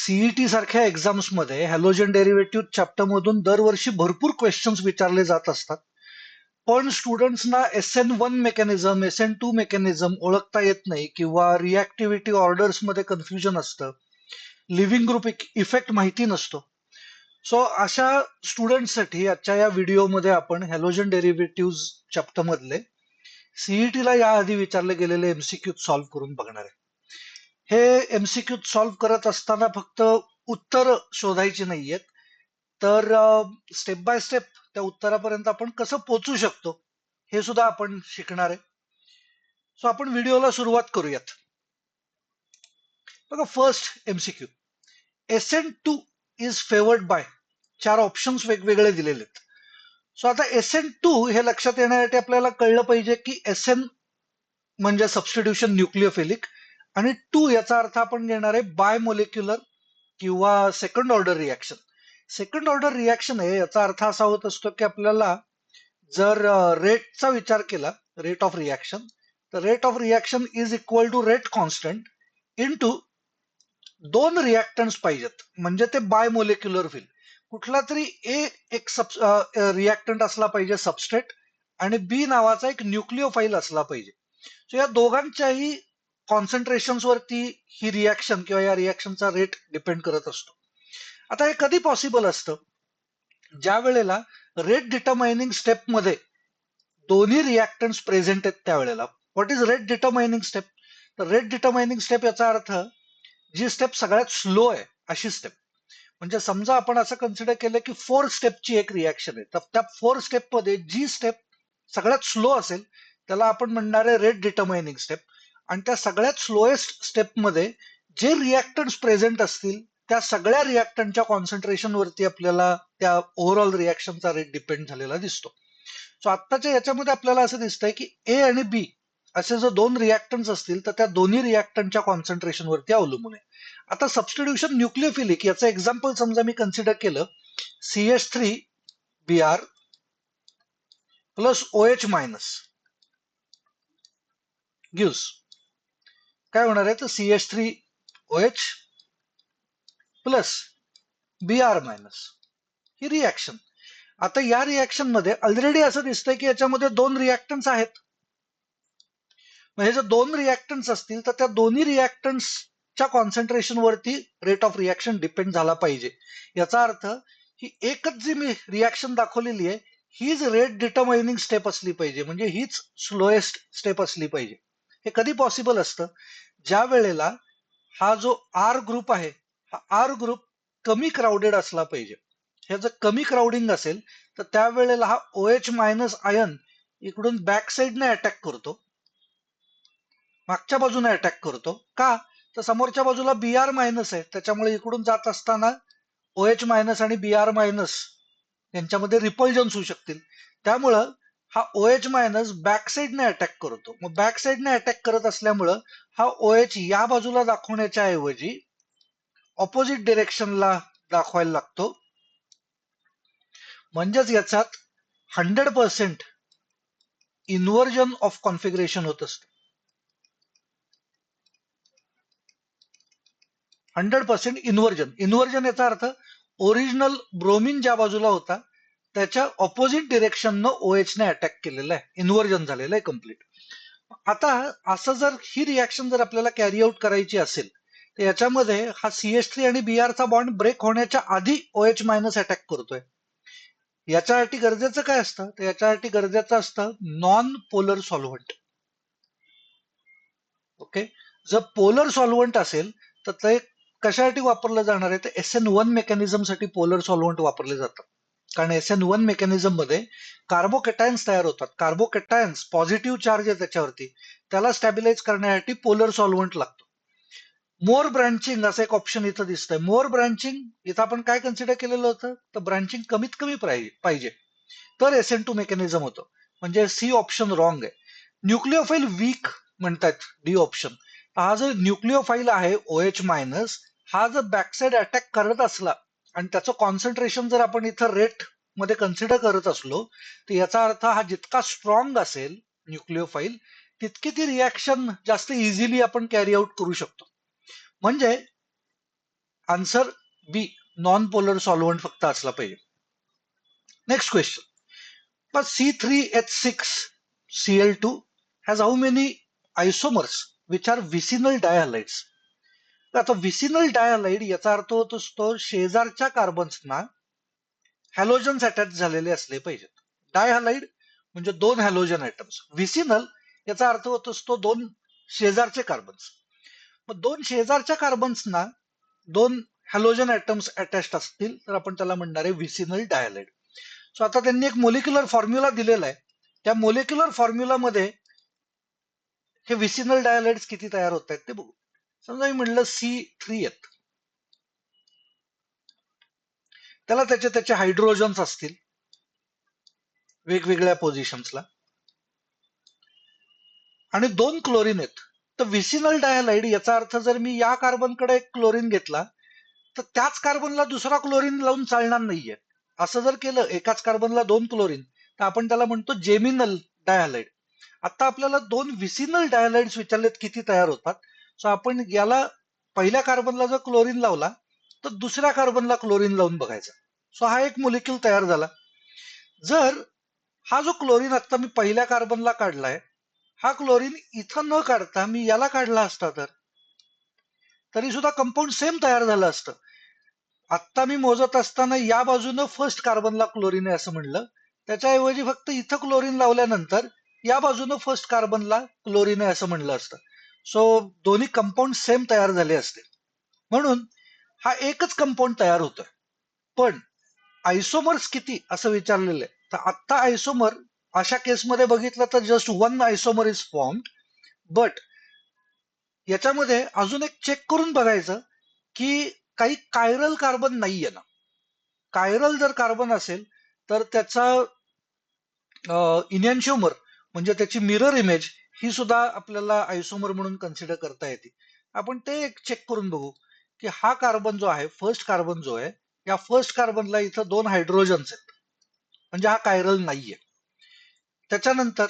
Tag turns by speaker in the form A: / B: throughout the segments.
A: CET सारख्या exams मध्ये halogen derivative chapter मधून दरवर्षी भरपूर क्वेश्चन्स विचारले जात असतात. पण स्टुडंट्सना SN1 मेकॅनिझम, SN2 मेकॅनिझम ओळखता येत नाही किंवा रिॲक्टिव्हिटी ऑर्डर्स मध्ये कन्फ्युजन असतं. लिव्हिंग ग्रुप इफेक्ट माहिती नसतो. सो अशा स्टुडंटसाठी आजच्या या व्हिडिओमध्ये आपण हॅलोजन डेरिव्हेटिव्ह चॅप्टर मधले सीईटीला याआधी विचारले गेलेले एमसीक्यू सॉल्व्ह करून बघणार आहे. हे एमसीक्यू सॉल्व्ह करत असताना फक्त उत्तर शोधायची नाहीयेत, तर स्टेप बाय स्टेप त्या उत्तरापर्यंत आपण कसं पोहोचू शकतो हे सुद्धा आपण शिकणार आहे. सो आपण व्हिडिओला सुरुवात करूयात. बघा, first MCQ, SN2 is favoured by. 4 options वेगवेगळे दिलेले आहेत. सो आता SN2 हे लक्षात येण्यासाठी आपल्याला कळलं पाहिजे की SN म्हणजे सबस्टिट्यूशन न्यूक्लिओफिलिक आणि 2 याचा अर्थ आपण घेणार आहे बाय मोलिक्युलर किंवा second order reaction. Second order reaction आहे याचा अर्थ असा होत असतो की आपल्याला जर रेटचा विचार केला, रेट ऑफ रिॲक्शन, तर rate of reaction is equal to rate constant into 2 reactants पाहिजेत म्हणजे ते बाय मोलिक्युलर होईल. कुठला तरी एक रिॲक्टंट असला पाहिजे सबस्ट्रेट आणि बी नावाचा एक न्यूक्लिओफाईल असला पाहिजे. सो या दोघांच्याही कॉन्सन्ट्रेशन्स वरती ही रिॲक्शन किंवा या रिॲक्शनचा रेट डिपेंड करत असतो. आता हे कधी पॉसिबल असतं? ज्या वेळेला रेट डिटरमायनिंग स्टेप मध्ये दोन्ही रिॲक्टन्ट्स प्रेझेंट आहेत त्यावेळेला. What is rate डिटरमायनिंग step? तर रेट डिटरमायनिंग स्टेप याचा अर्थ जी स्टेप सगळ्यात स्लो आहे अशी स्टेप. म्हणजे समजा आपण असं कन्सिडर केलं की 4 स्टेपची एक रिॲक्शन आहे, तर त्या 4 स्टेप मध्ये जी स्टेप सगळ्यात स्लो असेल त्याला आपण म्हणणार आहे रेट डिटरमायनिंग स्टेप. आणि त्या सगळ्यात स्लोएस्ट स्टेपमध्ये जे रिॲक्टन्ट्स प्रेझेंट असतील त्या सगळ्या रिॲक्टंटच्या कॉन्सन्ट्रेशन वरती आपल्याला त्या ओव्हरऑल रिॲक्शनचा रेट डिपेंड झालेला दिसतो. सो आत्ताच्या याच्यामध्ये आपल्याला असं दिसतंय की ए आणि बी असे जर 2 रिॲक्टन्ट्स असतील तर त्या दोन्ही रिॲक्टंटच्या कॉन्सन्ट्रेशन वरती अवलंबून आहे. आता सबस्टिट्यूशन न्यूक्लिओफिलिक याचं एक्झाम्पल समजा मी कन्सिडर केलं, CH3Br plus OH minus gives काय होणार आहे, तर CH3OH प्लस Br मायनस ही रिॲक्शन. आता या रिॲक्शन मध्ये ऑलरेडी असं दिसतंय की याच्यामध्ये 2 रिॲक्टन्ट्स आहेत. म्हणजे जर 2 रिॲक्टन्ट्स असतील तर त्या दोन्ही रिॲक्टन्ट्सच्या कॉन्सन्ट्रेशन वरती रेट ऑफ रिॲक्शन डिपेंड झाला पाहिजे. याचा अर्थ ही एकच जी मी रिॲक्शन दाखवलेली आहे हीच रेट डिटरमायनिंग स्टेप असली पाहिजे, म्हणजे हीच स्लोएस्ट स्टेप असली पाहिजे. हे कधी पॉसिबल असतं? ज्या वेळेला हा जो आर ग्रुप आहे हा आर ग्रुप कमी क्राऊडेड असला पाहिजे. हे जर कमी क्राउडिंग असेल तर त्यावेळेला हा OH मायनस आयन इकडून बॅक साईडने अटॅक करतो, मागच्या बाजूने अटॅक करतो. का? तर समोरच्या बाजूला Br मायनस आहे, त्याच्यामुळे इकडून जात असताना OH मायनस आणि Br मायनस यांच्यामध्ये रिपल्जन्स होऊ शकतील. त्यामुळं हा OH मायनस बॅक साईडने अटॅक करतो. मग बॅक साईडने अटॅक करत असल्यामुळं हा OH या बाजूला दाखवण्याच्या ऐवजी ऑपोजिट डिरेक्शनला दाखवायला लागतो. म्हणजेच याच्यात 100% इन्व्हर्जन ऑफ कॉन्फिगरेशन होत असतं. 100% इन्व्हर्जन. इन्व्हर्जन याचा अर्थ ओरिजिनल ब्रोमिन ज्या बाजूला होता त्याच्या ऑपोजिट डिरेक्शननं OH ने अटॅक केलेला आहे, इन्व्हर्जन झालेलं आहे कम्प्लीट. आता असं जर ही रिॲक्शन जर आपल्याला कॅरी आउट करायची असेल तर याच्यामध्ये हा CH3 आणि Br चा बॉन्ड ब्रेक होण्याच्या आधी OH मायनस अटॅक करतोय. याच्यासाठी गरजेचं काय असतं? तर याच्यासाठी गरजेचं असतं नॉन पोलर सॉल्व्हंट. ओके, जर पोलर सॉल्व्हंट असेल तर ते कशासाठी वापरलं जाणार आहे? तर SN1 मेकॅनिझम साठी पोलर सॉल्व्हंट वापरले जातात. कारण SN1 मेकॅनिझम मध्ये कार्बोकेटायन्स तयार होतात. कार्बोकेटायन्स पॉझिटिव्ह चार्ज आहे त्याच्यावरती, त्याला स्टॅबिलाइज करण्यासाठी पोलर सॉल्व्हंट लागतो. मोर ब्रांचिंग असं एक ऑप्शन इथं दिसतंय. मोर ब्रांचिंग इथं आपण काय कन्सिडर केलेलं होतं? तर ब्रांचिंग कमीत कमी पाहिजे तर SN2 मेकॅनिझम होतं, म्हणजे सी ऑप्शन रॉंग आहे. न्यूक्लिओफाईल वीक म्हणतात डी ऑप्शन. हा जो न्यूक्लिओफाईल आहे OH मायनस, हा जर बॅकसाइड अटॅक करत असला आणि त्याचं कॉन्सन्ट्रेशन जर आपण इथं रेट मध्ये कन्सिडर करत असलो तर याचा अर्थ हा जितका स्ट्रॉंग असेल न्यूक्लिओफाईल तितकी ती रिॲक्शन जास्त इझिली आपण कॅरी आउट करू शकतो. म्हणजे आन्सर बी, नॉन पोलर सॉल्व्हंट फक्त असला पाहिजे. Next question. But C3H6Cl2 has how many isomers which are vicinal dihalides? तर आता विसिनल डायहालाइड याचा अर्थ होतो तो शेजारच्या कार्बन्सना हॅलोजन्स अटॅच झालेले असले पाहिजेत. डायहालाइड म्हणजे दोन हॅलोजन ऍटम्स. विसिनल याचा अर्थ होतो तो दोन शेजारचे कार्बन्स. मग दोन शेजारच्या कार्बन्सना दोन हॅलोजन ऍटम्स अटॅच असतील तर आपण त्याला म्हणणार आहे विसिनल डायहालाइड. सो आता त्यांनी एक मोलिक्युलर फॉर्म्युला दिलेला आहे. त्या मोलिक्युलर फॉर्म्युलामध्ये हे विसिनल डायहालाइड्स किती तयार होत आहेत ते बघू. समजा मी म्हटलं C3H, त्याला त्याचे हायड्रोजन्स असतील वेगवेगळ्या पोझिशन्सला आणि दोन क्लोरीन आहेत. तर विसिनल डायहालाइड याचा अर्थ जर मी या कार्बनकडे एक क्लोरीन घेतला तर त्याच कार्बनला दुसरा क्लोरीन लावून चालणार नाहीये. असं जर केलं एकाच कार्बनला दोन क्लोरीन तर आपण त्याला म्हणतो जेमिनल डायहालाइड. आता आपल्याला दोन विसिनल डायहालाइड्स विचारलेत किती तयार होतात. सो आपण याला पहिल्या कार्बनला जर क्लोरीन लावला तर दुसऱ्या कार्बनला क्लोरीन लावून बघायचा. सो हा एक मोलिक्यूल तयार झाला. जर हा जो क्लोरीन आता मी पहिल्या कार्बनला काढलाय हा क्लोरीन इथं न काढता मी याला काढला असता तर तरी सुद्धा कंपाऊंड सेम तयार झालं असतं. आत्ता मी मोजत असताना या बाजूनं फर्स्ट कार्बनला क्लोरीन आहे असं म्हणलं, त्याच्याऐवजी फक्त इथं क्लोरीन लावल्यानंतर या बाजूनं फर्स्ट कार्बनला क्लोरीन आहे असं म्हणलं असतं. सो दोन्ही कंपाऊंड सेम तयार झाले असते. म्हणून हा एकच कंपाऊंड तयार होतोय. पण आयसोमर्स किती असं विचारलेलं आहे. तर आत्ता आयसोमर अशा केसमध्ये बघितलं तर just one isomer is formed. But याच्यामध्ये अजून एक चेक करून बघायचं की काही कायरल कार्बन नाहीये ना. कायरल जर कार्बन असेल तर त्याचा इनॅन्शिओमर म्हणजे त्याची मिरर इमेज ही सुद्धा आपल्याला आयसोमर म्हणून कन्सिडर करता येते. आपण ते एक चेक करून बघू की हा कार्बन जो आहे फर्स्ट कार्बन जो आहे या फर्स्ट कार्बनला इथं दोन हायड्रोजन्स आहेत म्हणजे हा कायरल नाहीये. त्याच्यानंतर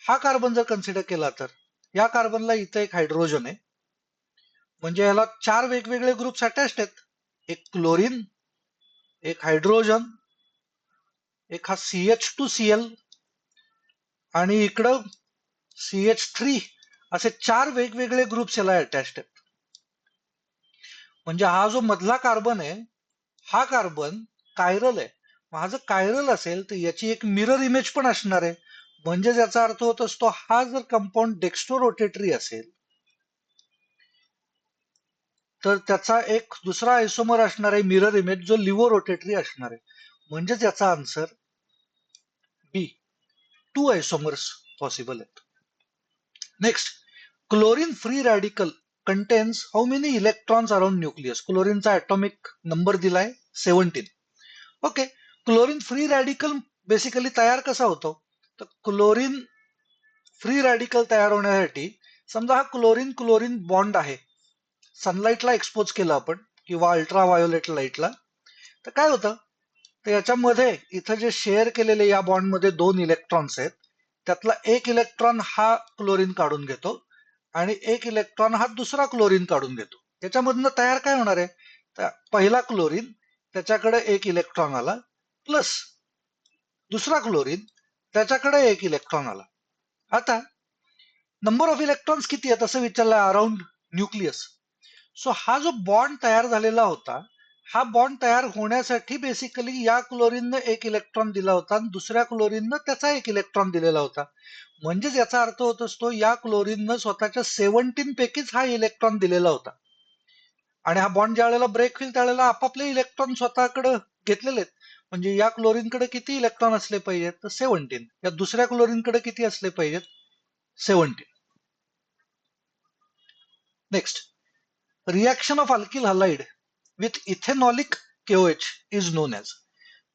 A: हा कार्बन जर कन्सिडर केला तर या कार्बनला इथं एक हायड्रोजन आहे म्हणजे याला चार वेगवेगळे ग्रुप्स अटॅच्ड आहेत. एक क्लोरीन, एक हायड्रोजन, एक हा CH2Cl आणि इकडं CH3 असे चार वेगवेगळे ग्रुप्स याला अटॅच्ड आहेत. म्हणजे हा जो मधला कार्बन आहे हा कार्बन कायरल आहे. हा जर कायरल असेल तर याची एक मिरर इमेज पण असणार आहे. म्हणजे याचा अर्थ होत असतो हा जर कंपाऊंड डेक्स्ट्रो रोटेटरी असेल तर त्याचा एक दुसरा आयसोमर असणार आहे मिरर इमेज जो लिव्हो रोटेटरी असणार आहे. म्हणजेच याचा आन्सर बी, 2 आयसोमर्स पॉसिबल आहेत. Next, chlorine free radical contains how many electrons around nucleus. क्लोरीनचा ॲटॉमिक नंबर दिलाय 17. Okay, chlorine free radical basically तयार कसा होतो तर क्लोरीन फ्री रॅडिकल तयार होण्यासाठी समजा हा क्लोरीन क्लोरीन बॉन्ड आहे, सनलाइटला एक्सपोज केलं आपण किंवा अल्ट्रा व्हायोलेट लाईटला तर काय होतं तर याच्यामध्ये इथं जे शेअर केलेले या बॉन्डमध्ये दोन इलेक्ट्रॉन्स आहेत त्यातला एक इलेक्ट्रॉन हा क्लोरीन काढून घेतो आणि एक इलेक्ट्रॉन हा दुसरा क्लोरीन काढून घेतो. याच्यामधनं तयार काय होणार आहे तर पहिला क्लोरीन त्याच्याकडे एक इलेक्ट्रॉन आला प्लस दुसरा क्लोरीन त्याच्याकडे एक इलेक्ट्रॉन आला. आता नंबर ऑफ इलेक्ट्रॉन्स किती आहेत असं विचारलं अराउंड न्यूक्लियस. सो हा जो बॉन्ड तयार झालेला होता हा बॉन्ड तयार होण्यासाठी बेसिकली या क्लोरीननं एक इलेक्ट्रॉन दिला होता आणि दुसऱ्या क्लोरीननं त्याचा एक इलेक्ट्रॉन दिलेला होता. म्हणजेच याचा अर्थ होत असतो या क्लोरीननं स्वतःच्या 17 पैकीच हा इलेक्ट्रॉन दिलेला होता आणि हा बॉन्ड ज्या वेळेला ब्रेक होईल त्यावेळेला आपापले इलेक्ट्रॉन स्वतःकडे घेतलेले आहेत. म्हणजे या क्लोरीनकडे किती इलेक्ट्रॉन असले पाहिजेत तर 17. या दुसऱ्या क्लोरीनकडे किती असले पाहिजेत 17. Next, reaction of alkyl halide with ethanolic KOH is non as.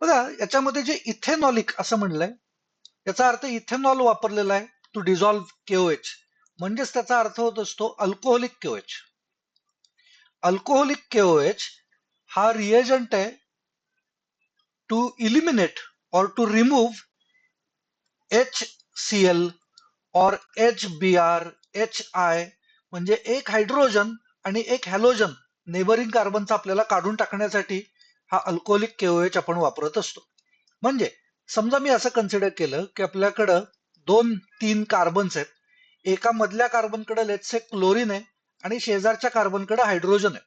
A: बघा याच्यामध्ये जे इथेनॉलिक असं म्हणलंय याचा अर्थ इथेनॉल वापरलेला आहे टू डिझॉल्व्ह KOH म्हणजेच त्याचा अर्थ होत असतो अल्कोहोलिक KOH. अल्कोहोलिक KOH हा रिएजंट आहे टू इलिमिनेट और टू रिमूव्ह HCl और HBr HI म्हणजे एक हायड्रोजन आणि एक हॅलोजन नेबरिंग कार्बनचा आपल्याला काढून टाकण्यासाठी हा अल्कोहोलिक केओएच आपण वापरत असतो. म्हणजे समजा मी असं कन्सिडर केलं की आपल्याकडं 2-3 कार्बन्स आहेत, एका मधल्या कार्बनकडे लेट्स से क्लोरीन आहे आणि शेजारच्या कार्बनकडे हायड्रोजन आहे.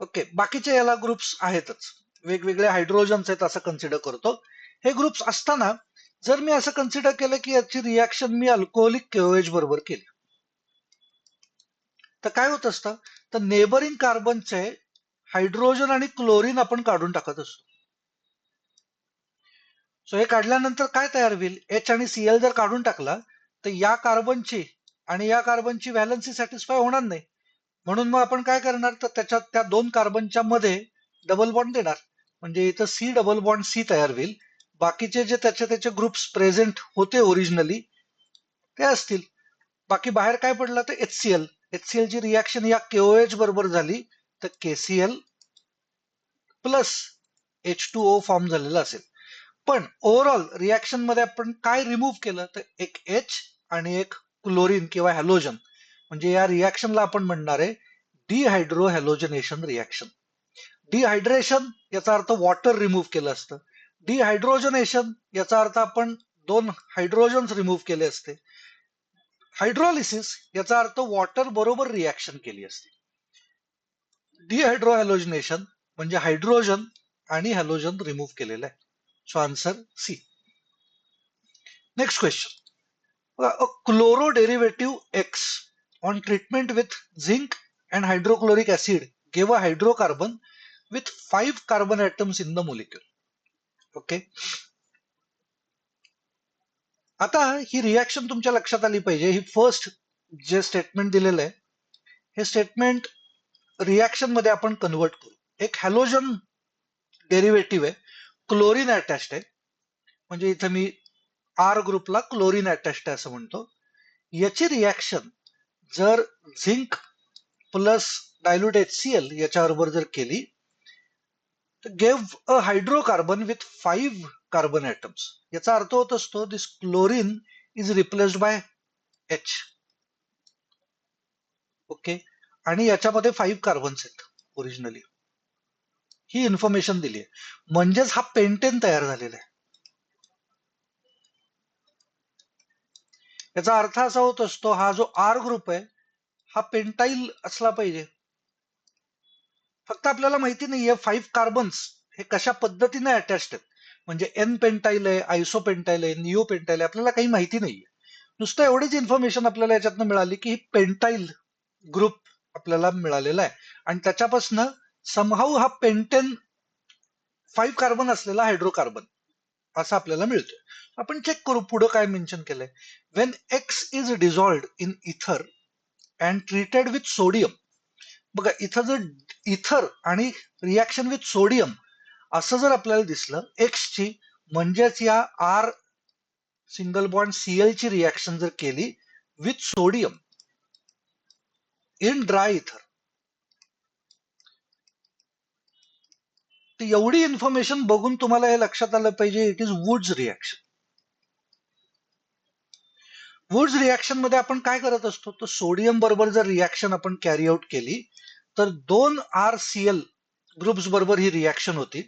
A: ओके, बाकीचे याला ग्रुप्स आहेतच, वेगवेगळे हायड्रोजन्स आहेत असं कन्सिडर करतो. हे ग्रुप्स असताना जर मी असं कन्सिडर केलं की याची रिॲक्शन मी अल्कोहोलिक केओएच बरोबर केली, तर काय होत असतं, तर नेबरिंग कार्बनचे हायड्रोजन आणि क्लोरीन आपण काढून टाकत असतो. सो हे काढल्यानंतर काय तयार होईल, एच आणि सीएल जर काढून टाकला तर या कार्बनची आणि या कार्बनची व्हॅलन्सी सॅटिस्फाय होणार नाही. म्हणून मग आपण काय करणार, तर त्याच्यात त्या 2 कार्बनच्या मध्ये डबल बॉन्ड देणार, म्हणजे इथं सी डबल बॉन्ड सी तयार होईल. बाकीचे जे त्याचे ग्रुप्स प्रेझेंट होते ओरिजिनली ते असतील. बाकी बाहेर काय पडलं, तर HCl. HCl ची रिॲक्शन या KOH बरोबर झाली तर KCl प्लस H2O फॉर्म झालेला असेल. पण ओव्हरऑल रिॲक्शन मध्ये आपण काय रिमूव्ह केलं, तर एक H आणि एक क्लोरीन किंवा हॅलोजन. म्हणजे या रिॲक्शनला आपण म्हणणार आहे डिहायड्रो हॅलोजनेशन रिॲक्शन. डिहायड्रेशन याचा अर्थ वॉटर रिमूव्ह केलं असतं. डिहायड्रोजनेशन याचा अर्थ आपण 2 हायड्रोजन्स रिमूव्ह केले असते. हायड्रोलिसिस याचा अर्थ वॉटर बरोबर रिॲक्शन केली असते. डिहायड्रो हॅलोजनेशन म्हणजे हायड्रोजन आणि हॅलोजन रिमूव्ह केलेलं आहे. So answer C. Next question. A chloro-derivative X on treatment with zinc and hydrochloric acid gave a hydrocarbon with 5 carbon atoms in the molecule. Okay. आता ही रिॲक्शन तुमच्या लक्षात आली पाहिजे. ही फर्स्ट जे स्टेटमेंट दिलेलं आहे हे स्टेटमेंट रिॲक्शन मध्ये आपण कन्वर्ट करू. एक हॅलोजन डेरिव्हेटिव्ह आहे, क्लोरीन अटॅच्ड आहे, म्हणजे इथं मी आर ग्रुपला क्लोरीन अटॅच्ड आहे असं म्हणतो. याची रिॲक्शन जर झिंक प्लस डायल्यूट HCl याच्याबरोबर जर केली तर gave a hydrocarbon with 5 carbon atoms. याचा अर्थ होत असतो this chlorine is replaced by H. Okay, आणि याच्यामध्ये 5 कार्बन्स आहेत ओरिजिनली. ही इन्फॉर्मेशन दिली आहे, म्हणजेच हा पेंटेन तयार झालेला आहे. याचा अर्थ असा होत असतो, हा जो आर ग्रुप आहे हा पेंटाईल असला पाहिजे. फक्त आपल्याला माहिती नाहीये 5 कार्बन्स हे कशा पद्धतीने अटॅच्ड आहेत. म्हणजे एन पेंटाईल आहे, आयसो पेंटाईल आहे, निओ पेंटाईल आहे, आपल्याला काही माहिती नाहीये. नुसतं एवढीच इन्फॉर्मेशन आपल्याला याच्यातनं मिळाली की पेंटाईल ग्रुप आपल्याला मिळालेला आहे आणि त्याच्यापासून समहाऊ हा पेंटेन 5 कार्बन असलेला हायड्रोकार्बन असं आपल्याला मिळतो. आपण चेक करू पुढे काय मेन्शन केलंय. Wien X is dissolved in ether and treated with sodium. बघा इथं जर इथर आणि रिॲक्शन विथ सोडियम असं जर आपल्याला दिसलं एक्सची, म्हणजेच या आर सिंगल बॉन्ड सीएल ची रिॲक्शन जर केली विथ सोडियम इन ड्राय इथर, तर एवढी इन्फॉर्मेशन बघून तुम्हाला हे लक्षात आलं पाहिजे it is Wurtz reaction. Wurtz reaction मध्ये आपण काय करत असतो, तर सोडियम बरोबर जर रिॲक्शन आपण कॅरी आउट केली तर 2 RCl ग्रुप्स बरोबर ही रिॲक्शन होती.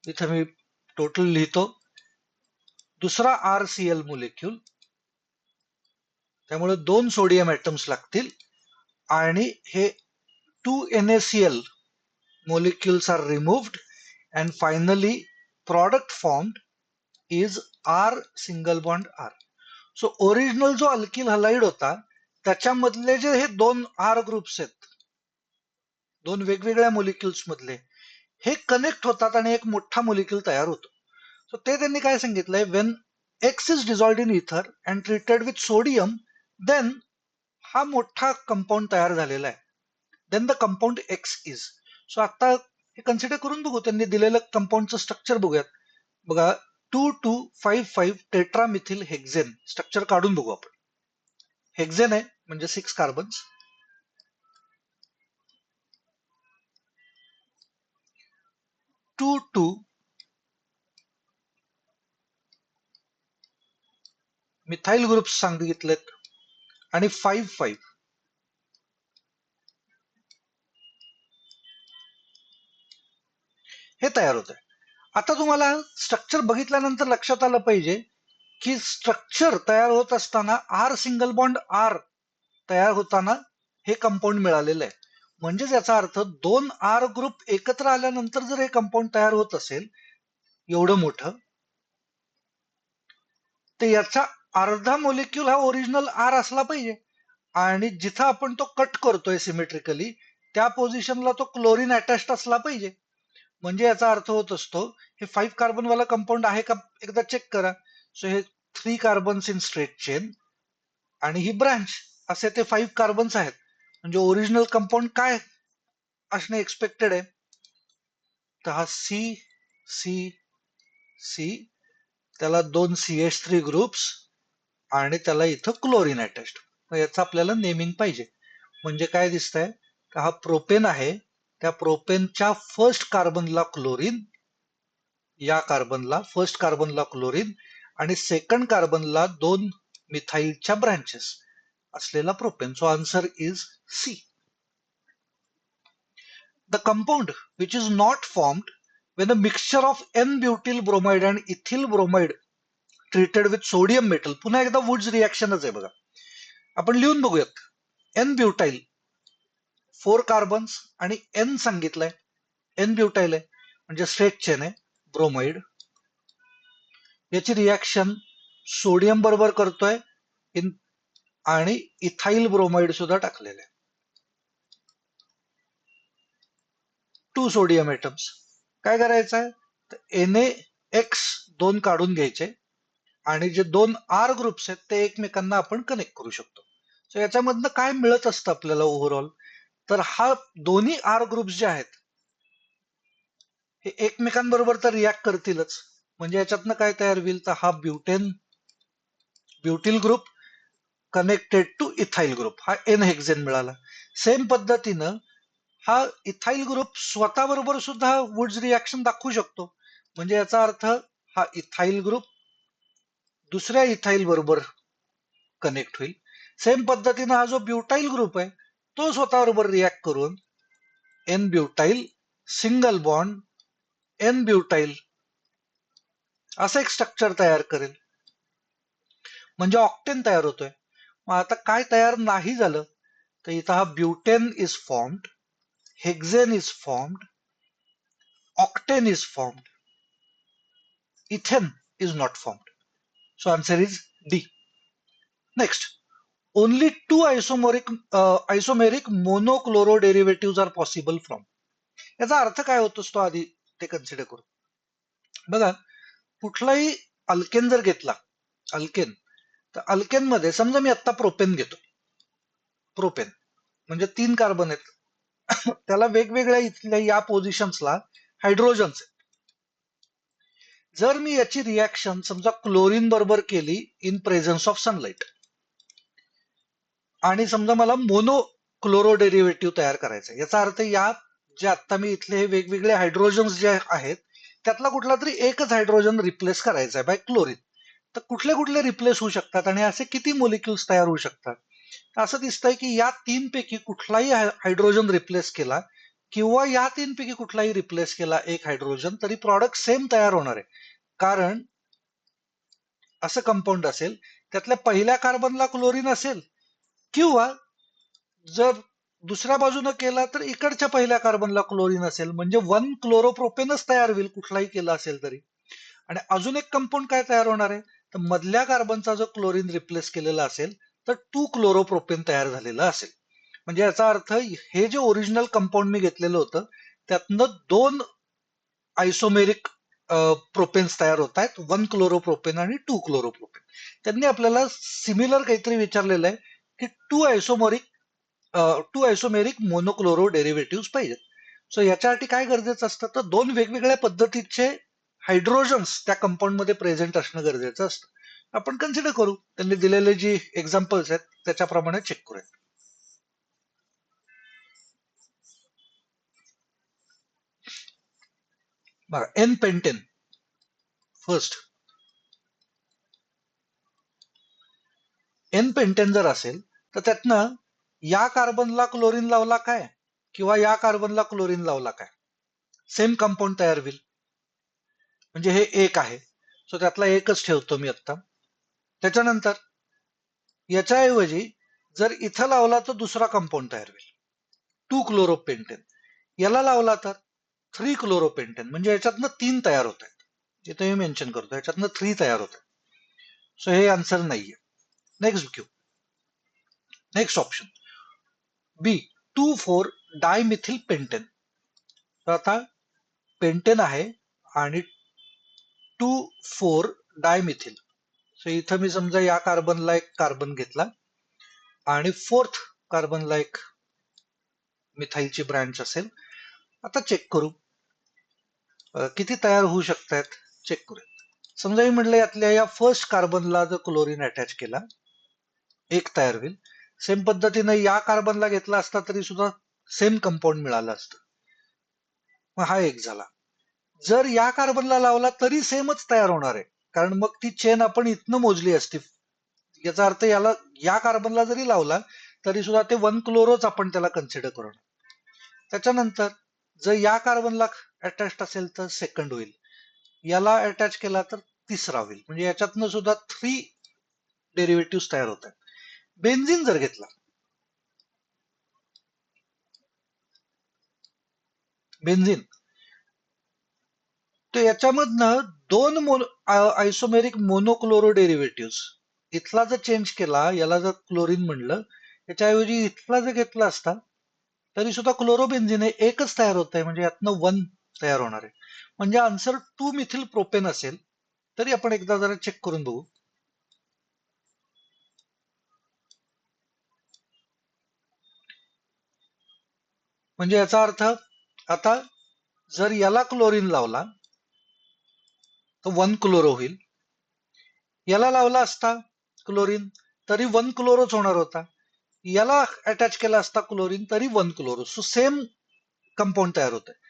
A: इथे मी टोटल लिहितो, दुसरा RCl मोलिक्यूल, त्यामुळे 2 सोडियम ॲटम्स लागतील आणि हे 2 NaCl molecules are removed and finally product formed is R single bond R. So original जो अल्किल हलाइड होता त्याच्यामधले जे हे 2 R ग्रुप्स आहेत, 2 वेगवेगळ्या मोलिक्युल्स मधले, हे कनेक्ट होतात आणि एक मोठा मोलिक्यूल तयार होतो. सो ते त्यांनी काय सांगितलंय, when X is dissolved in ether and treated with sodium then हा मोठा कंपाऊंड तयार झालेला आहे. Then the compound X is. So आता हे कन्सिडर करून बघू, त्यांनी दिलेलं कंपाऊंडचं स्ट्रक्चर बघूयात. बघा 2,2,5,5 टेट्रामिथिल हेक्झेन स्ट्रक्चर काढून बघू आपण. हेक्झेन आहे म्हणजे 6 कार्बन्स, 2,2 मिथाइल ग्रुप्स सांगितलेत आणि 5,5 हे तयार होत आहे. आता तुम्हाला स्ट्रक्चर बघितल्यानंतर लक्षात आलं पाहिजे की स्ट्रक्चर तयार होत असताना आर सिंगल बॉन्ड आर तयार होताना हे कंपाऊंड मिळालेलं आहे. म्हणजे याचा अर्थ दोन आर ग्रुप एकत्र आल्यानंतर जर हे कंपाऊंड तयार होत असेल एवढं मोठं, तर याचा अर्धा मोलिक्यूल हा ओरिजिनल आर असला पाहिजे. आणि जिथं आपण तो कट करतोय सिमेट्रिकली त्या पोझिशनला तो क्लोरीन अटॅच्ड असला पाहिजे. म्हणजे याचा अर्थ होत असतो हे 5 कार्बन वाला कंपाऊंड आहे का एकदा चेक करा. सो हे 3 कार्बन्स इन स्ट्रेट चेन आणि ही ब्रांच असे ते 5 कार्बन्स आहेत. म्हणजे ओरिजिनल कंपाऊंड काय असणे एक्सपेक्टेड आहे, तर हा सी सी सी, त्याला 2 CH3 ग्रुप्स आणि त्याला इथं क्लोरीन अटॅच्ड. याचं आपल्याला नेमिंग पाहिजे. म्हणजे काय दिसतंय का हा प्रोपेन आहे, त्या प्रोपेनच्या फर्स्ट कार्बनला क्लोरीन, या कार्बनला फर्स्ट कार्बनला क्लोरीन आणि सेकंड कार्बनला 2 मिथाइलच्या ब्रांचेस असलेला propane. So answer is C. The compound which is not formed when a mixture of N-butyl bromide and ethyl bromide treated with sodium metal. पुन्हा एकदा वुड्स रिएक्शनच आहे बघा. आपण लिहून बघूयात. एन ब्युटाइल 4 कार्बन्स आणि एन सांगितलंय, एन ब्युटाइल आहे म्हणजे स्ट्रेट चेन आहे, ब्रोमाइड. याची रिएक्शन सोडियम बरोबर करतोय आणि इथाइल ब्रोमाइड सुद्धा टाकलेलं आहे. 2 सोडियम एटम्स. काय करायचं आहे, तर NaX 2 काढून घ्यायचे आणि जे 2 R ग्रुप्स आहेत ते एकमेकांना आपण कनेक्ट करू शकतो. सो याच्यामधनं काय मिळत असतं आपल्याला ओव्हरऑल, तर हा दोन्ही R ग्रुप्स जे आहेत हे एकमेकांबरोबर तर रिॲक्ट करतीलच. म्हणजे याच्यातनं काय तयार होईल, तर हा butyl group connected to ethyl group, हा एन हेक्झेन मिळाला. सेम पद्धतीनं हा इथाइल ग्रुप स्वतः बरोबर सुद्धा वुड्स रिएक्शन दाखवू शकतो. म्हणजे याचा अर्थ हा इथाइल ग्रुप दुसऱ्या इथाइल बरोबर कनेक्ट होईल. सेम पद्धतीनं हा जो ब्युटाइल ग्रुप आहे तो स्वतः बरोबर रिॲक्ट करून n butyl single bond n butyl असं एक स्ट्रक्चर तयार करेल. म्हणजे ऑक्टेन तयार होतोय. मग आता काय तयार नाही झालं, तर इथं हा butane is formed, hexane is formed, octane is formed, ethane is not formed. So answer is D. Next, only two isomeric monochloroderivatives are possible from. याचा अर्थ काय होतो तो आधी ते कन्सिडर करू. बघा, कुठलाही अल्केन जर घेतला, अल्केन, तर अल्केन मध्ये समजा मी आता प्रोपेन घेतो. प्रोपेन म्हणजे 3 कार्बन आहेत, त्याला वेगवेगळ्या इथल्या या पोझिशन्सला हायड्रोजन्स आहेत. जर मी याची रिॲक्शन समजा क्लोरीन बरोबर केली इन प्रेझन्स ऑफ सनलाइट आणि समजा मला मोनो क्लोरो डेरिव्हेटिव्ह तयार करायचं, याचा अर्थ या जे आता मी इथले हे वेगवेगळे हायड्रोजन्स जे आहेत त्यातला कुठला तरी एकच हायड्रोजन रिप्लेस करायचा आहे बाय क्लोरीन. तर कुठले कुठले रिप्लेस होऊ शकतात आणि असे किती मोलिक्युल्स तयार होऊ शकतात. असं दिसतंय की या 3 पैकी कुठलाही हायड्रोजन रिप्लेस केला किंवा या 3 पैकी कुठलाही रिप्लेस केला एक हायड्रोजन तरी प्रॉडक्ट सेम तयार होणार आहे. कारण असं कंपाऊंड असेल त्यातल्या पहिल्या कार्बनला क्लोरीन असेल किंवा जर दुसऱ्या बाजूनं केला तर इकडच्या पहिल्या कार्बनला क्लोरीन असेल. म्हणजे 1 क्लोरोप्रोपेनच तयार होईल कुठलाही केला असेल तरी. आणि अजून एक कंपाऊंड काय तयार होणार आहे, तर मधल्या कार्बनचा जो क्लोरीन रिप्लेस केलेला असेल तर 2 क्लोरोप्रोपेन तयार झालेला असेल. म्हणजे याचा अर्थ हे जे ओरिजिनल कंपाऊंड मी घेतलेलं होतं त्यातनं 2 आयसोमेरिक प्रोपेन्स तयार होत आहेत, 1 क्लोरोप्रोपेन आणि 2 क्लोरोप्रोपेन. त्यांनी आपल्याला सिमिलर काहीतरी विचारलेलं आहे की 2 आयसोमेरिक मोनोक्लोरो डेरिव्हेटिव्ह पाहिजेत. सो याच्यासाठी काय गरजेचं असतं, तर 2 वेगवेगळ्या पद्धतीचे हायड्रोजन्स त्या कंपाऊंड मध्ये प्रेझेंट असणं गरजेचं असतं. आपण कन्सिडर करू, त्यांनी दिलेले जी एक्झाम्पल्स आहेत त्याच्याप्रमाणे चेक करूया. बघा, n pentane first. N pentane जर असेल तर त्यातनं या कार्बनला क्लोरीन लावला काय किंवा या कार्बनला क्लोरीन लावला काय, सेम कंपाऊंड तयार होईल. म्हणजे हे एक आहे, सो त्यातला एकच ठेवतो मी आता. त्याच्यानंतर याच्याऐवजी जर इथं लावला तर दुसरा कंपाऊंड तयार होईल, 2 क्लोरोपेंटेन. याला लावला तर 3 क्लोरोपेंटेन. म्हणजे याच्यातनं 3 तयार होत आहेत. इथे मी मेन्शन करतो, याच्यातनं 3 तयार होत आहेत. सो हे आन्सर नाहीये. नेक्स्ट घेऊ. नेक्स्ट ऑप्शन बी, 2,4 डायमिथिल पेंटेन. तर आता पेंटेन आहे आणि 2,4 डायमिथिल. सो इथं मी समजा या कार्बनला एक कार्बन घेतला आणि 4th कार्बनला एक मिथाईलची ब्रँच असेल. आता चेक करू किती तयार होऊ शकतात, चेक करू. समजा मी म्हटलं यातल्या या फर्स्ट कार्बनला जर क्लोरीन अटॅच केला, एक तयार होईल. सेम पद्धतीने या कार्बनला घेतला असता तरी सुद्धा सेम कंपाऊंड मिळालं असतं. मग हा एक झाला. जर या कार्बनला लावला तरी सेमच तयार होणार आहे, कारण मग ती चेन आपण इथनं मोजली असती. याचा अर्थ याला या कार्बनला जरी लावला तरी सुद्धा ते 1 क्लोरोच आपण त्याला कन्सिडर करणार. त्याच्यानंतर जर या कार्बनला अटॅच असेल तर सेकंड होईल, याला अटॅच केला तर तिसरा होईल. म्हणजे याच्यातनं सुद्धा 3 डेरिव्हेटिव्ह तयार होत आहेत. बेन्झिन जर घेतला, बेन्झिन, तर याच्यामधनं 2 आयसोमेरिक मोनोक्लोरो डेरिव्हेटिव्ह. इथला जर चेंज केला, याला जर क्लोरीन म्हणलं, त्याच्याऐवजी इथला जर घेतला असता तरी सुद्धा क्लोरोबेन्झिन एकच तयार होत आहे. म्हणजे यातनं 1 तयार होणार आहे. म्हणजे आन्सर 2 मिथिल प्रोपेन असेल. तरी आपण एकदा जरा चेक करून बघू. म्हणजे याचा अर्थ आता जर याला क्लोरीन लावला तर 1 क्लोरो होईल. याला लावला असता क्लोरीन तरी 1 क्लोरोच होणार होता. याला अटॅच केला असता क्लोरीन तरी 1 क्लोरो. सो सेम कंपाऊंड तयार होत आहे.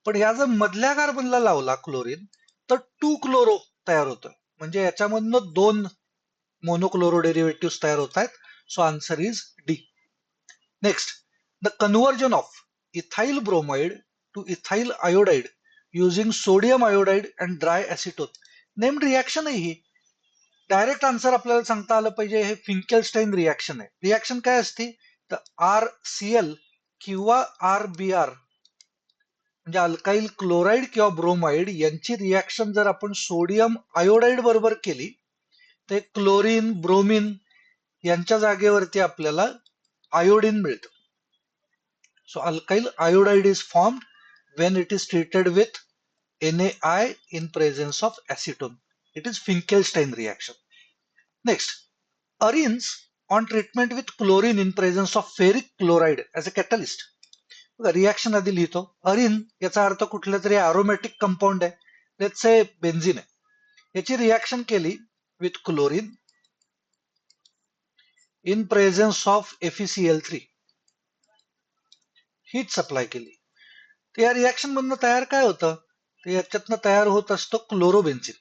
A: पण या जर मधल्या कार्बनला लावला क्लोरीन तर 2 क्लोरो तयार होतं. म्हणजे याच्यामधनं 2 मोनोक्लोरो डेरिव्हेटिव्ह तयार होत आहेत. So answer is D. Next, the conversion of ethyl bromide to ethyl iodide using sodium iodide and dry acetone. Named reaction आहे ही. डायरेक्ट आन्सर आपल्याला सांगता आलं पाहिजे. हे फिंकेलस्टाईन रिॲक्शन आहे. रिॲक्शन काय असते तर RCl किंवा RBr म्हणजे अल्काइल क्लोराईड किंवा ब्रोमाइड यांची रिॲक्शन जर आपण सोडियम आयोडाइड बरोबर केली तर क्लोरीन ब्रोमिन यांच्या जागेवरती आपल्याला आयोडीन मिळतं. So alkyl iodide is formed when it is treated with NaI in presence of acetone. It is Finkelstein reaction. Next, arenes on treatment with chlorine in presence of ferric chloride as a catalyst. Reaction आधी लिहितो. अरिन याचा अर्थ कुठलं तरी aromatic compound आहे. Let's say benzene आहे. याची reaction केली with chlorine in presence of FeCl3. Heat supply केली तर या रिॲक्शन मधनं तयार काय होतं तर याच्यातनं तयार होत असतं क्लोरोबेन्झिन.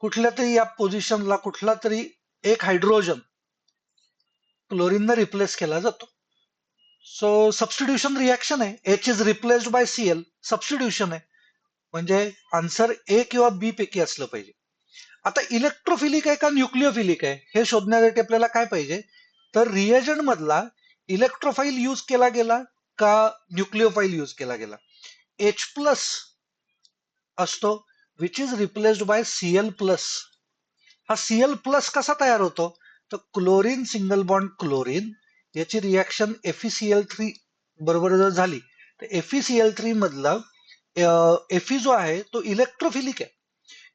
A: कुठल्या तरी या पोझिशनला कुठला तरी एक हायड्रोजन क्लोरीननं रिप्लेस केला जातो. सो सबस्टिट्यूशन रिॲक्शन आहे. H is replaced bye Cl. Substitution आहे. म्हणजे आन्सर ए किंवा बी पैकी असलं पाहिजे. आता इलेक्ट्रोफिलिक आहे का न्यूक्लिओफिलिक आहे हे शोधण्यासाठी आपल्याला काय पाहिजे तर रिएजंट मधला इलेक्ट्रोफाईल यूज केला गेला का न्यूक्लिओफाईल यूज केला गेला. H प्लस असतो which is replaced bye Cl plus. हा Cl प्लस कसा तयार होतो तर क्लोरीन सिंगल बॉन्ड क्लोरीन याची रिॲक्शन FeCl3 बरोबर जर झाली तर FeCl3 मधला Fe जो आहे तो इलेक्ट्रोफिलिक आहे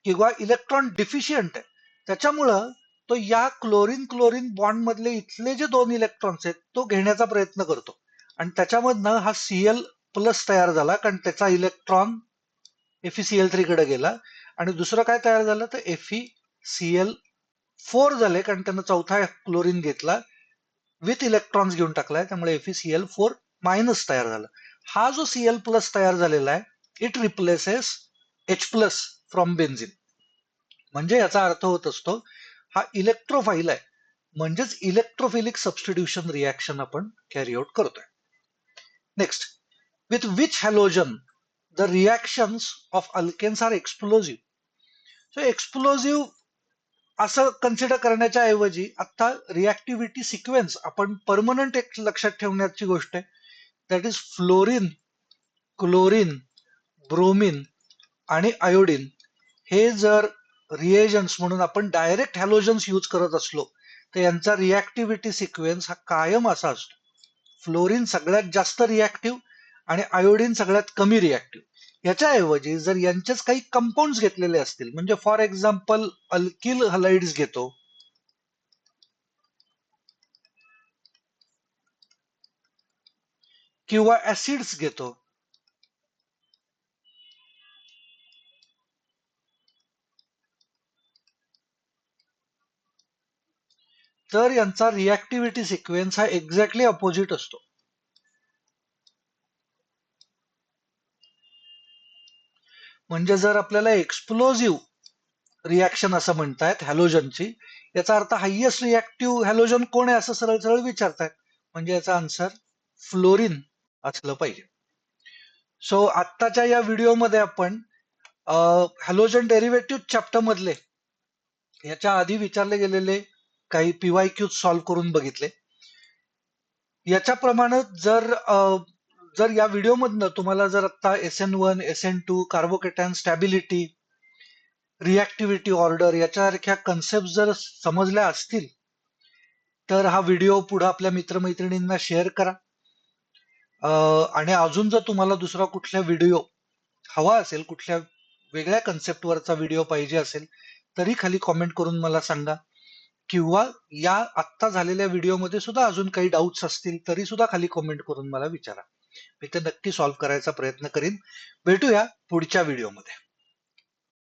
A: किंवा इलेक्ट्रॉन डिफिशियंट आहे. त्याच्यामुळं तो या क्लोरीन क्लोरीन बॉन्ड मधले इथले जे 2 इलेक्ट्रॉन्स आहेत तो घेण्याचा प्रयत्न करतो आणि त्याच्यामधनं हा Cl प्लस तयार झाला कारण त्याचा इलेक्ट्रॉन FeCl3 कडे गेला आणि दुसरं काय तयार झालं तर FeCl4 झाले कारण त्यानं चौथा क्लोरीन घेतला विथ इलेक्ट्रॉन्स घेऊन टाकलाय त्यामुळे FeCl4 मायनस तयार झाला. हा जो Cl प्लस तयार झालेला आहे it replaces H plus from benzene. म्हणजे याचा अर्थ होत असतो हा इलेक्ट्रोफाईल आहे. म्हणजेच इलेक्ट्रोफिलिक सबस्टिट्यूशन रिॲक्शन आपण कॅरी आउट करतोय. Next, with which halogen the reactions of alkanes are explosive. So explosive असं कन्सिडर करण्याच्या ऐवजी आता रिॲक्टिव्हिटी सिक्वेन्स आपण परमनंट एक लक्षात ठेवण्याची गोष्ट आहे, that is fluorine, chlorine, bromine आणि आयोडीन. हे जर रिएजन्स म्हणून आपण डायरेक्ट हॅलोजन्स यूज करत असलो तर यांचा रिॲक्टिव्हिटी सिक्वेन्स हा कायम असा असतो. फ्लोरीन सगळ्यात जास्त रिॲक्टिव्ह आणि आयोडीन सगळ्यात कमी रिॲक्टिव्ह. याच्याऐवजी जर यांचेच काही कंपाऊंड घेतलेले असतील, म्हणजे फॉर एक्झाम्पल अल्किल हलाइड्स घेतो किंवा ऍसिड्स घेतो, तर यांचा रिॲक्टिव्हिटी सिक्वेन्स हा एक्झॅक्टली अपोजिट असतो. म्हणजे जर आपल्याला एक्सप्लोजिव्ह रिॲक्शन असं म्हणतायत हॅलोजनची, याचा अर्थ हायेस्ट रिॲक्टिव्ह हॅलोजन कोण आहे असं सरळ सरळ विचारतायत, म्हणजे याचा आन्सर फ्लोरीन असलं पाहिजे. सो आत्ताच्या या व्हिडिओमध्ये आपण हॅलोजन डेरिव्हेटिव्ह चॅप्टर मधले याच्या आधी विचारले गेलेले काही PYQ सॉल्व्ह करून बघितले. याच्याप्रमाणे जर या व्हिडिओमधनं तुम्हाला जर आता SN1, SN2, carbocation stability, reactivity order याच्यासारख्या कन्सेप्ट जर समजल्या असतील तर हा व्हिडिओ पुढे आपल्या मित्रमैत्रिणींना शेअर करा. आणि अजून जर तुम्हाला दुसरा कुठला व्हिडिओ हवा असेल, कुठल्या वेगळ्या कन्सेप्टवरचा व्हिडिओ पाहिजे असेल, तरी खाली कॉमेंट करून मला सांगा. किंवा या आत्ता झालेल्या व्हिडिओमध्ये सुद्धा अजून काही डाऊट्स असतील तरी सुद्धा खाली कॉमेंट करून मला विचारा. मी ते नक्की सॉल्व्ह करायचा प्रयत्न करीन. भेटूया पुढच्या व्हिडिओमध्ये.